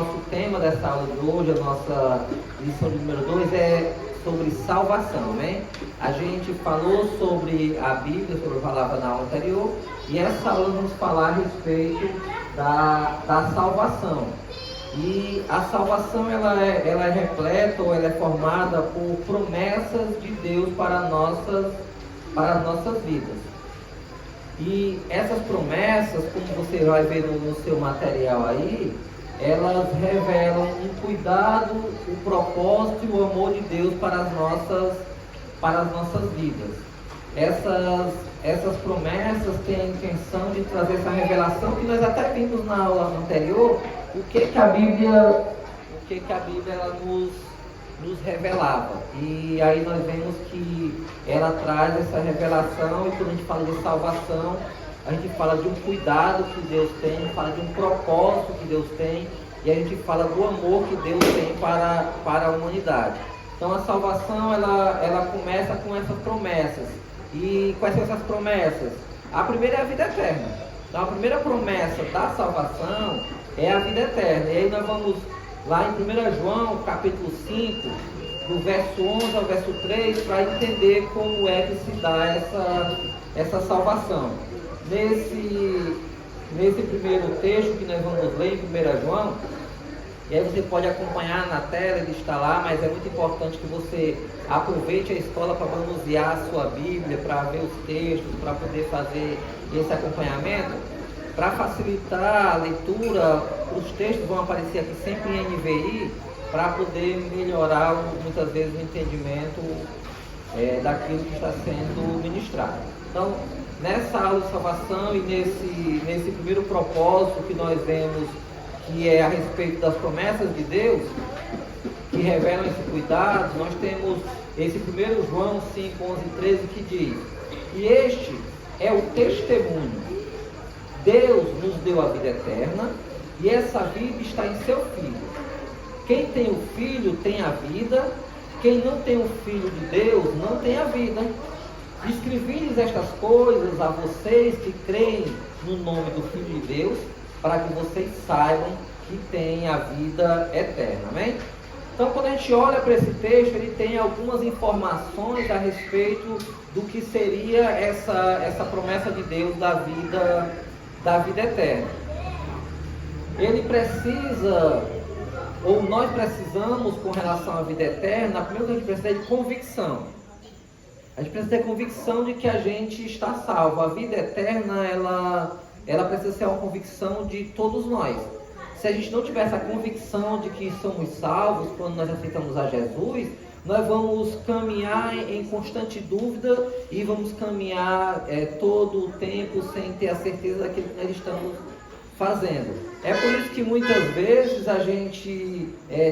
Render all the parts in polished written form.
Nosso tema dessa aula de hoje, a nossa lição de número 2 é sobre salvação, né? A gente falou sobre a Bíblia, sobre a palavra na aula anterior, e essa aula vamos falar a respeito da salvação. E a salvação ela é repleta ou ela é formada por promessas de Deus para as nossas vidas. E essas promessas, como você vai ver no seu material aí, elas revelam um cuidado, o propósito e o amor de Deus para as nossas vidas. Essas promessas têm a intenção de trazer essa revelação que nós até vimos na aula anterior, o que a Bíblia ela nos revelava. E aí nós vemos que ela traz essa revelação, e quando a gente fala de salvação, a gente fala de um cuidado que Deus tem, fala de um propósito que Deus tem, e a gente fala do amor que Deus tem para a humanidade. Então a salvação ela começa com essas promessas. E quais são essas promessas? A primeira é a vida eterna. Então a primeira promessa da salvação é a vida eterna. E aí nós vamos lá em 1 João, capítulo 5, do verso 11 ao verso 3, para entender como é que se dá essa salvação. Nesse primeiro texto que nós vamos ler em 1 João, e aí você pode acompanhar na tela, ele está lá, mas é muito importante que você aproveite a escola para manusear a sua Bíblia, para ver os textos, para poder fazer esse acompanhamento. Para facilitar a leitura, os textos vão aparecer aqui sempre em NVI, para poder melhorar muitas vezes o entendimento daquilo que está sendo ministrado. Então, nessa aula de salvação e nesse primeiro propósito que nós vemos, que é a respeito das promessas de Deus, que revelam esse cuidado, nós temos esse 1 João 5, 11 e 13 que diz: e este é o testemunho. Deus nos deu a vida eterna, e essa vida está em seu Filho. Quem tem o Filho tem a vida, quem não tem o Filho de Deus não tem a vida. Escrevi-lhes estas coisas a vocês que creem no nome do Filho de Deus, para que vocês saibam que têm a vida eterna. Amém? Então, quando a gente olha para esse texto, ele tem algumas informações a respeito do que seria essa promessa de Deus da vida eterna. Ele precisa, ou nós precisamos, com relação à vida eterna, a primeira coisa que a gente precisa é de convicção. A gente precisa ter convicção de que a gente está salvo. A vida eterna, ela precisa ser uma convicção de todos nós. Se a gente não tiver essa convicção de que somos salvos quando nós aceitamos a Jesus, nós vamos caminhar em constante dúvida e vamos caminhar todo o tempo sem ter a certeza daquilo que nós estamos fazendo. É por isso que muitas vezes a gente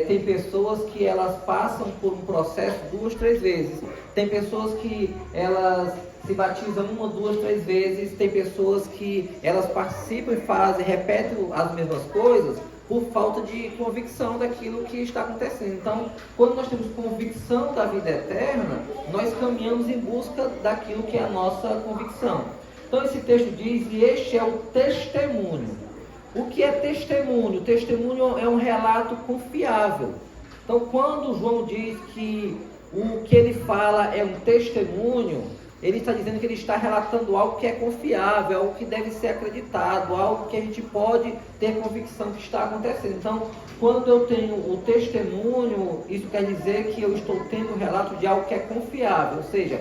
tem pessoas que elas passam por um processo 2, 3 vezes. Tem pessoas que elas se batizam 1, 2, 3 vezes. Tem pessoas que elas participam e fazem, repetem as mesmas coisas por falta de convicção daquilo que está acontecendo. Então, quando nós temos convicção da vida eterna, nós caminhamos em busca daquilo que é a nossa convicção. Então, esse texto diz: e este é o testemunho. O que é testemunho? Testemunho é um relato confiável. Então, quando João diz que o que ele fala é um testemunho, ele está dizendo que ele está relatando algo que é confiável, algo que deve ser acreditado, algo que a gente pode ter convicção que está acontecendo. Então, quando eu tenho o testemunho, isso quer dizer que eu estou tendo um relato de algo que é confiável. Ou seja,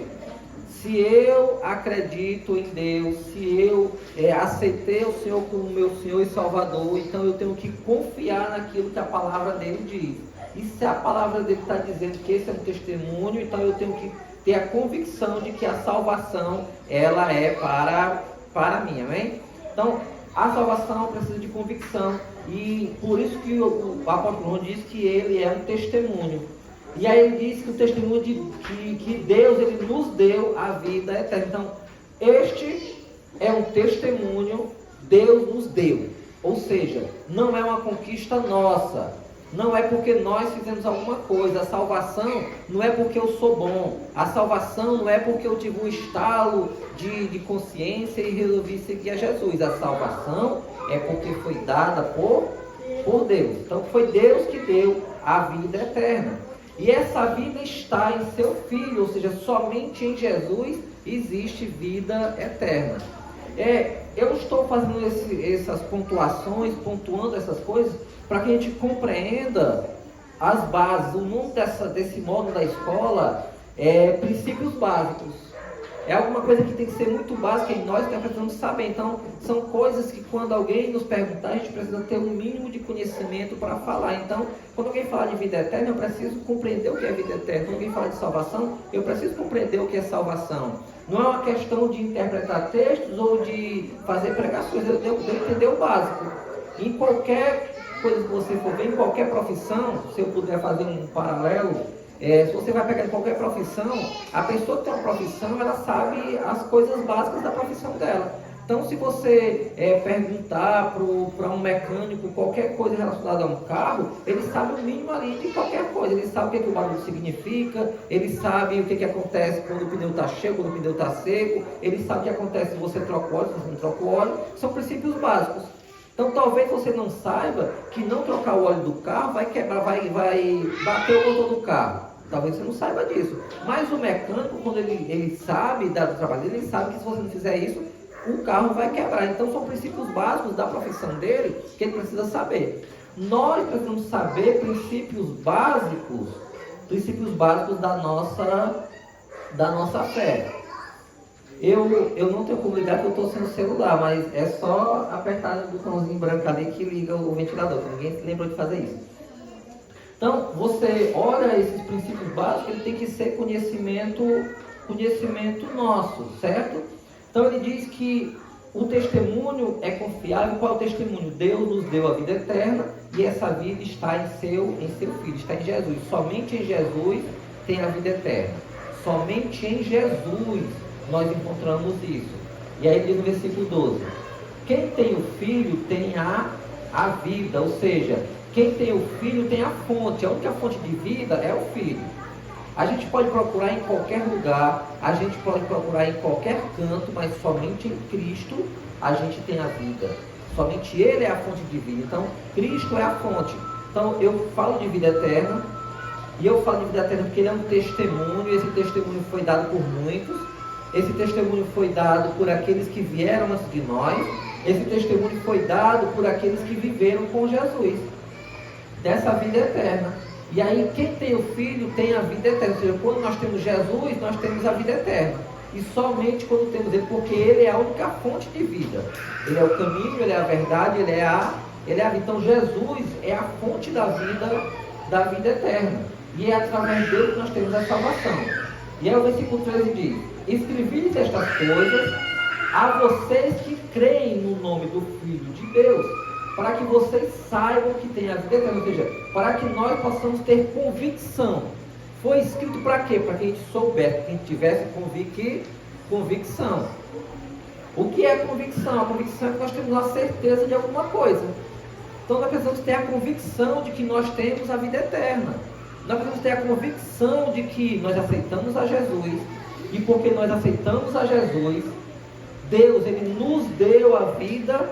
se eu acredito em Deus, se eu aceitei o Senhor como meu Senhor e Salvador, então eu tenho que confiar naquilo que a palavra dele diz. E se a palavra dele está dizendo que esse é um testemunho, então eu tenho que ter a convicção de que a salvação ela é para mim, amém? Então, a salvação precisa de convicção, e por isso que o apóstolo João diz que ele é um testemunho. E aí ele diz que o testemunho que Deus ele nos deu a vida eterna. Então, este é um testemunho, Deus nos deu. Ou seja, não é uma conquista nossa. Não é porque nós fizemos alguma coisa. A salvação não é porque eu sou bom. A salvação não é porque eu tive um estalo de consciência e resolvi seguir a Jesus. A salvação é porque foi dada por por Deus. Então foi Deus que deu a vida eterna. E essa vida está em seu Filho, ou seja, somente em Jesus existe vida eterna. Eu estou fazendo essas pontuações, pontuando essas coisas, para que a gente compreenda as bases. O nome desse módulo da escola é princípios básicos. É alguma coisa que tem que ser muito básica e nós precisamos saber. Então, são coisas que quando alguém nos perguntar, a gente precisa ter um mínimo de conhecimento para falar. Então, quando alguém fala de vida eterna, eu preciso compreender o que é vida eterna. Quando alguém fala de salvação, eu preciso compreender o que é salvação. Não é uma questão de interpretar textos ou de fazer pregações, eu devo entender o básico. Em qualquer coisa que você for ver, em qualquer profissão, se eu puder fazer um paralelo, se você vai pegar em qualquer profissão, a pessoa que tem uma profissão, ela sabe as coisas básicas da profissão dela. Então, se você perguntar para um mecânico qualquer coisa relacionada a um carro, ele sabe o mínimo ali de qualquer coisa. Ele sabe o que o barulho significa, ele sabe o que acontece quando o pneu está cheio, quando o pneu está seco, ele sabe o que acontece se você troca o óleo, se você não troca o óleo. São princípios básicos. Então, talvez você não saiba que não trocar o óleo do carro vai quebrar, vai bater o motor do carro. Talvez você não saiba disso. Mas o mecânico, quando ele sabe do trabalho dele, ele sabe que se você não fizer isso, o carro vai quebrar. Então, são princípios básicos da profissão dele que ele precisa saber. Nós precisamos saber princípios básicos da nossa fé. Eu não tenho como ligar porque eu estou sem o celular, mas é só apertar o botãozinho branco ali que liga o ventilador, que ninguém se lembrou de fazer isso. Então, você olha esses princípios básicos, ele tem que ser conhecimento nosso, certo? Então, ele diz que o testemunho é confiável. Qual é o testemunho? Deus nos deu a vida eterna e essa vida está em seu Filho, está em Jesus. Somente em Jesus tem a vida eterna. Somente em Jesus nós encontramos isso. E aí diz no versículo 12: quem tem o Filho tem a vida, ou seja, quem tem o Filho tem a fonte. A única fonte de vida é o Filho. A gente pode procurar em qualquer lugar, a gente pode procurar em qualquer canto, mas somente em Cristo a gente tem a vida. Somente Ele é a fonte de vida. Então, Cristo é a fonte. Então, eu falo de vida eterna, e eu falo de vida eterna porque Ele é um testemunho. Esse testemunho foi dado por muitos. Esse testemunho foi dado por aqueles que vieram antes de nós. Esse testemunho foi dado por aqueles que viveram com Jesus, dessa vida eterna. E aí, quem tem o Filho tem a vida eterna. Ou seja, quando nós temos Jesus, nós temos a vida eterna. E somente quando temos Ele, porque Ele é a única fonte de vida. Ele é o caminho, Ele é a verdade, Ele é a vida. Então, Jesus é a fonte da vida eterna. E é através dele que nós temos a salvação. E aí o versículo 13 diz: escrevi-lhes estas coisas a vocês que creem no nome do Filho de Deus, para que vocês saibam que tem a vida eterna, ou seja, para que nós possamos ter convicção. Foi escrito para quê? Para que a gente soubesse, que a gente tivesse convicção. O que é convicção? A convicção é que nós temos a certeza de alguma coisa. Então nós precisamos ter a convicção de que nós temos a vida eterna. Nós precisamos ter a convicção de que nós aceitamos a Jesus, e porque nós aceitamos a Jesus, Deus, Ele nos deu a vida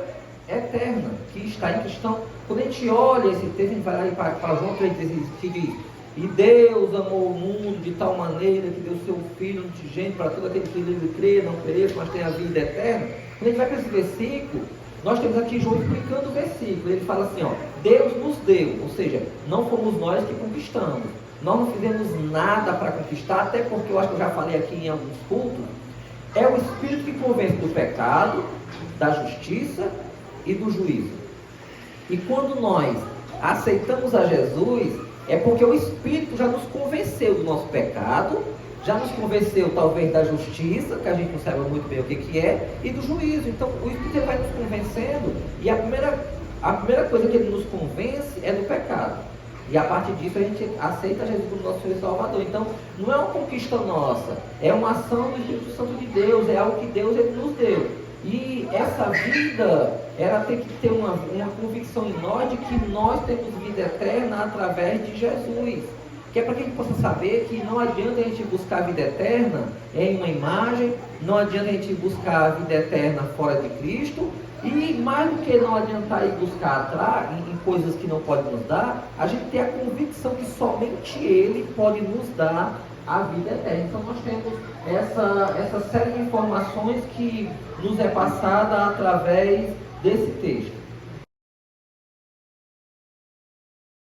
eterna, que está em questão. Quando a gente olha esse texto, a gente vai lá para João 3, que diz: e Deus amou o mundo de tal maneira que deu seu Filho unigênito para todo aquele que nele crê, não pereça, mas tem a vida eterna. Quando a gente vai para esse versículo, nós temos aqui João explicando o versículo. Ele fala assim, Deus nos deu, ou seja, não fomos nós que conquistamos. Nós não fizemos nada para conquistar, até porque eu acho que eu já falei aqui em alguns cultos. É o Espírito que convence do pecado, da justiça e do juízo. E quando nós aceitamos a Jesus, é porque o Espírito já nos convenceu do nosso pecado, já nos convenceu talvez da justiça, que a gente não sabe muito bem o que é, e do juízo. Então o Espírito vai nos convencendo, e a primeira coisa que ele nos convence é do pecado. E a partir disso a gente aceita Jesus como nosso Senhor e Salvador. Então não é uma conquista nossa, é uma ação do Espírito Santo de Deus, é algo que Deus ele nos deu. E essa vida, ela tem que ter uma convicção em nós de que nós temos vida eterna através de Jesus. que é para que a gente possa saber que não adianta a gente buscar a vida eterna em uma imagem, não adianta a gente buscar a vida eterna fora de Cristo, e mais do que não adiantar ir buscar atrás em coisas que não pode nos dar, a gente tem a convicção que somente Ele pode nos dar a vida eterna. Então nós temos essa série de informações que nos é passada através desse texto.